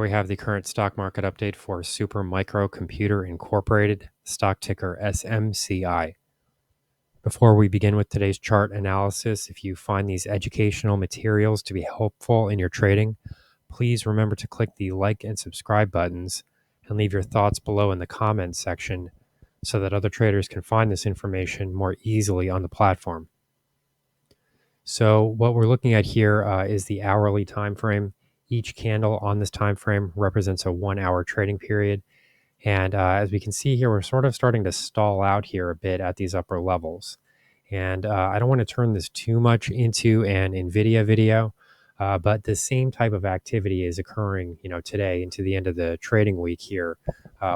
we have the current stock market update for Super Micro Computer Incorporated, stock ticker SMCI. Before we begin with today's chart analysis, if you find these educational materials to be helpful in your trading, please remember to click the like and subscribe buttons and leave your thoughts below in the comments section so that other traders can find this information more easily on the platform. So what we're looking at here is the hourly time frame. Each candle on this time frame represents a 1 hour trading period. And as we can see here, we're sort of starting to stall out here a bit at these upper levels. And I don't want to turn this too much into an NVIDIA video, but the same type of activity is occurring, today into the end of the trading week here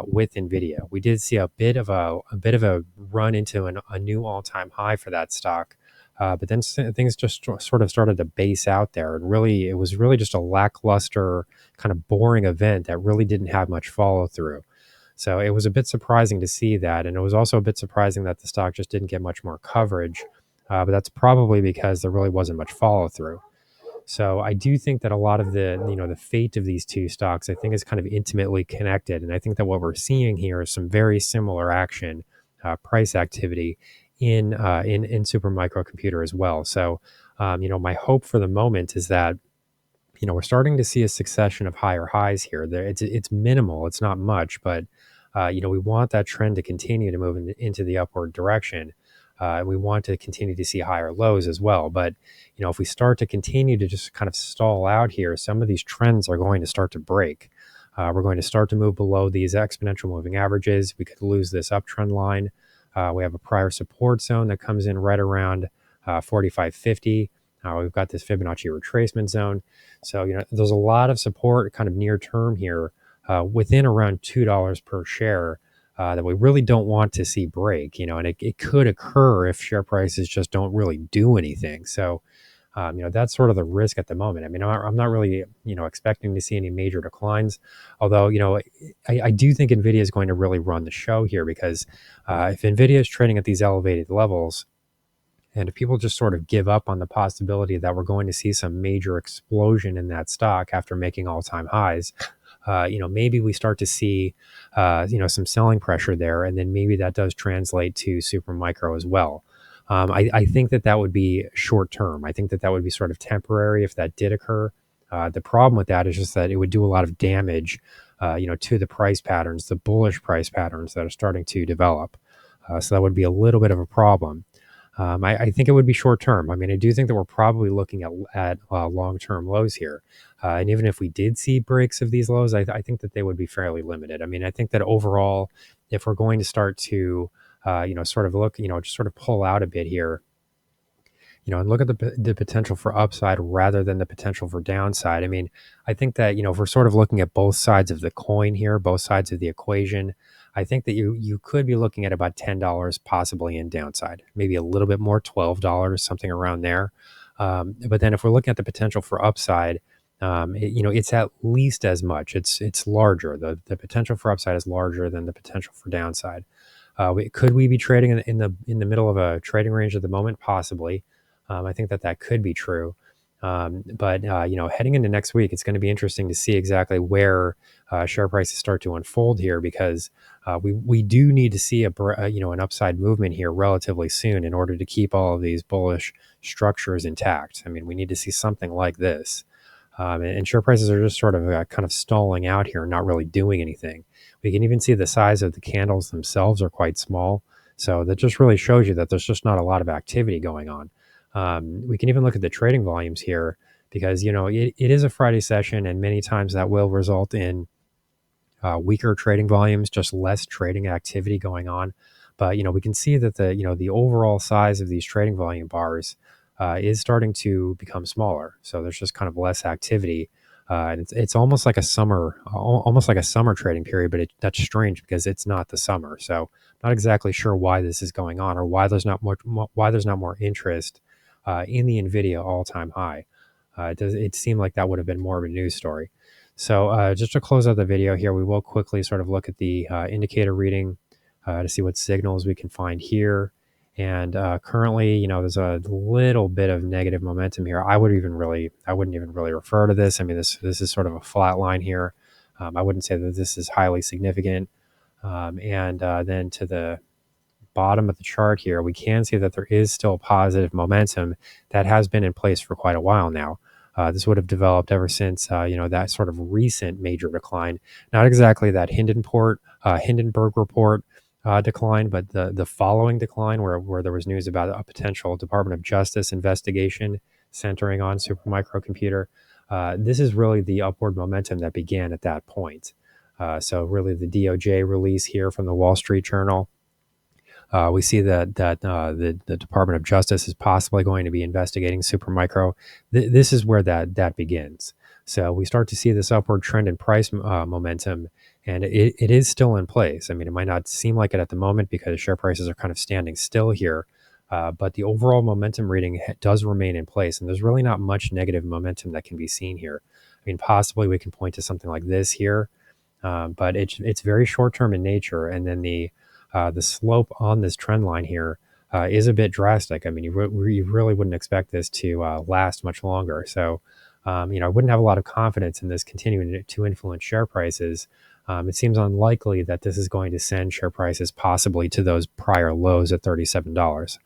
with NVIDIA. We did see a bit of a run into a new all-time high for that stock. But then things just sort of started to base out there. And really, it was really just a lackluster, kind of boring event that really didn't have much follow through. So it was a bit surprising to see that. And it was also a bit surprising that the stock just didn't get much more coverage. But that's probably because there really wasn't much follow through. So I do think that a lot of the fate of these two stocks, I think, is kind of intimately connected. And I think that what we're seeing here is some very similar action, price activity in Super Microcomputer as well. So, my hope for the moment is that, we're starting to see a succession of higher highs here. It's minimal, it's not much, but we want that trend to continue to move into the upward direction. We want to continue to see higher lows as well. But, if we start to continue to just kind of stall out here, some of these trends are going to start to break. We're going to start to move below these exponential moving averages. We could lose this uptrend line. We have a prior support zone that comes in right around 45.50. We've got this Fibonacci retracement zone. So, there's a lot of support kind of near term here within around $2 per share that we really don't want to see break, and it could occur if share prices just don't really do anything. So, that's sort of the risk at the moment. I mean, I'm not really, expecting to see any major declines, although, I do think NVIDIA is going to really run the show here because if NVIDIA is trading at these elevated levels, and if people just sort of give up on the possibility that we're going to see some major explosion in that stock after making all-time highs, maybe we start to see, some selling pressure there, and then maybe that does translate to Super Micro as well. I think that would be short term. I think that would be sort of temporary if that did occur. The problem with that is just that it would do a lot of damage, to the price patterns, the bullish price patterns that are starting to develop. So that would be a little bit of a problem. I think it would be short term. I mean, I do think that we're probably looking at long-term lows here. And even if we did see breaks of these lows, I think that they would be fairly limited. I mean, I think that overall, if we're going to start to, sort of look, just sort of pull out a bit here, and look at the potential for upside rather than the potential for downside. I mean, I think that, if we're sort of looking at both sides of the coin here, both sides of the equation, I think that you could be looking at about $10 possibly in downside, maybe a little bit more, $12, something around there. But then if we're looking at the potential for upside, it's at least as much. It's larger. The potential for upside is larger than the potential for downside. Could we be trading in the middle of a trading range at the moment? Possibly. I think that could be true. But heading into next week, it's going to be interesting to see exactly where share prices start to unfold here, because we do need to see an upside movement here relatively soon in order to keep all of these bullish structures intact. I mean, we need to see something like this. And share prices are just sort of kind of stalling out here, not really doing anything. We can even see the size of the candles themselves are quite small. So that just really shows you that there's just not a lot of activity going on. We can even look at the trading volumes here because, it is a Friday session, and many times that will result in weaker trading volumes, just less trading activity going on. But, we can see that the overall size of these trading volume bars is starting to become smaller. So there's just kind of less activity. And it's almost like a summer trading period, but that's strange because it's not the summer. So I'm not exactly sure why this is going on, or why there's not more interest in the NVIDIA all-time high. It seemed like that would have been more of a news story. So just to close out the video here, we will quickly sort of look at the indicator reading to see what signals we can find here. And currently, there's a little bit of negative momentum here. I wouldn't even really refer to this. I mean, this is sort of a flat line here. I wouldn't say that this is highly significant. And then to the bottom of the chart here, we can see that there is still positive momentum that has been in place for quite a while now. This would have developed ever since that sort of recent major decline, not exactly that Hindenburg report decline, but the following decline where there was news about a potential Department of Justice investigation centering on supermicrocomputer. This is really the upward momentum that began at that point. So really the DOJ release here from the Wall Street Journal, we see that the Department of Justice is possibly going to be investigating Supermicro. This is where that begins. So we start to see this upward trend in price momentum, and it is still in place. I mean, it might not seem like it at the moment because share prices are kind of standing still here, but the overall momentum reading does remain in place, and there's really not much negative momentum that can be seen here. I mean, possibly we can point to something like this here, but it's very short term in nature, and then the slope on this trend line here is a bit drastic. I mean, you really wouldn't expect this to last much longer. So, I wouldn't have a lot of confidence in this continuing to influence share prices. It seems unlikely that this is going to send share prices possibly to those prior lows at $37.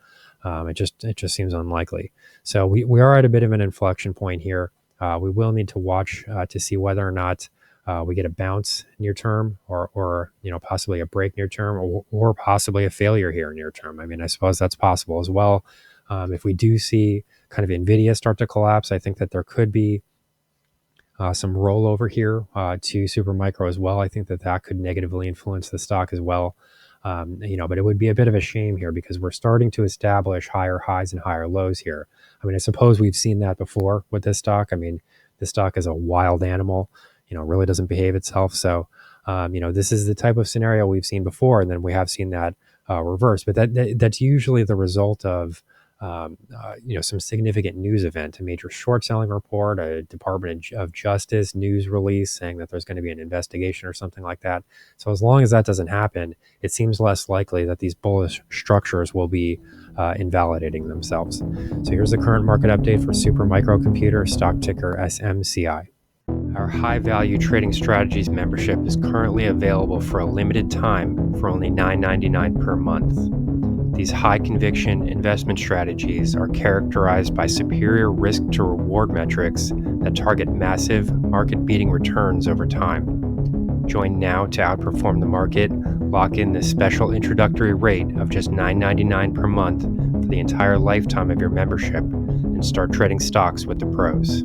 It just seems unlikely. So we are at a bit of an inflection point here. We will need to watch to see whether or not we get a bounce near term, or possibly a break near term, or possibly a failure here near term. I mean, I suppose that's possible as well. If we do see kind of Nvidia start to collapse, I think that there could be some rollover here to Supermicro as well. I think that could negatively influence the stock as well. But it would be a bit of a shame here because we're starting to establish higher highs and higher lows here. I mean, I suppose we've seen that before with this stock. I mean, this stock is a wild animal, really doesn't behave itself. So, this is the type of scenario we've seen before, and then we have seen that reverse. But that's usually the result of some significant news event, a major short selling report, a Department of Justice news release saying that there's going to be an investigation or something like that. So as long as that doesn't happen, it seems less likely that these bullish structures will be invalidating themselves. So here's the current market update for Supermicrocomputer, stock ticker SMCI. Our high value trading strategies membership is currently available for a limited time for only $9.99 per month. These high conviction investment strategies are characterized by superior risk to reward metrics that target massive market beating returns over time. Join now to outperform the market. Lock in this special introductory rate of just $9.99 per month for the entire lifetime of your membership and start trading stocks with the pros.